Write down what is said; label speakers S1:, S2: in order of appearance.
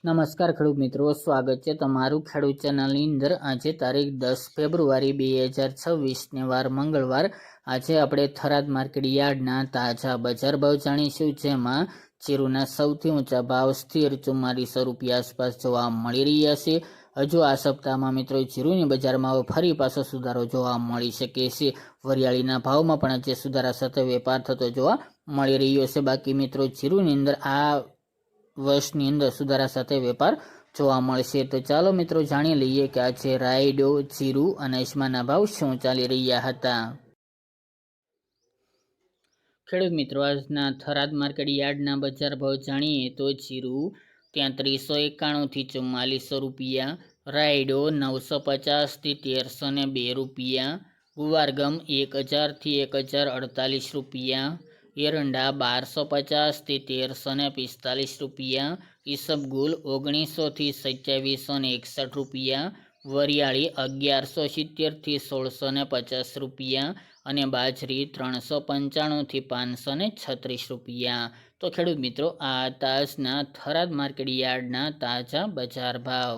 S1: નમસ્કાર ખેડૂત મિત્રો, સ્વાગત છે તમારું ખેડૂત ચેનલની અંદર। આજે તારીખ 10 ફેબ્રુઆરી 2026 ને વાર મંગળવાર। આજે આપણે થરાદ માર્કેટ યાર્ડના તાજા બજાર ભાવ જાણીશું, જેમાં જીરુના સૌથી ઊંચા ભાવ સ્થિર 4400 રૂપિયા આસપાસ જોવા મળી રહ્યા છે। હજુ આ સપ્તાહમાં મિત્રો જીરુની બજારમાં ફરી પાછો સુધારો જોવા મળી શકે છે। વરિયાળીના ભાવમાં પણ આજે સુધારા સાથે વેપાર થતો જોવા મળી રહ્યો છે। બાકી મિત્રો જીરુની અંદર આ વર્ષની અંદર સુધારા સાથે વેપાર જોવા મળશે। તો ચાલો મિત્રો જાણી લઈએ કે આજે રાયડો, જીરું અને અજમાના ભાવ શું ચાલી રહ્યા હતા। ખેડૂત મિત્રો, આજના થરાદ માર્કેટ યાર્ડના બજાર ભાવ જાણીએ તો જીરું 3391 થી 4400 રૂપિયા, રાયડો 950 થી 1302 રૂપિયા, ગુવારગમ 1000 થી 1048 રૂપિયા, એરંડા 1250 થી 1345 રૂપિયા, ઈસબગુલ 1900 થી 2761 રૂપિયા, વરિયાળી 1170 થી 1650 રૂપિયા અને બાજરી 395 થી 536 રૂપિયા। તો ખેડૂત મિત્રો, આ તાજના થરાદ માર્કેટ યાર્ડના તાજા બજાર ભાવ।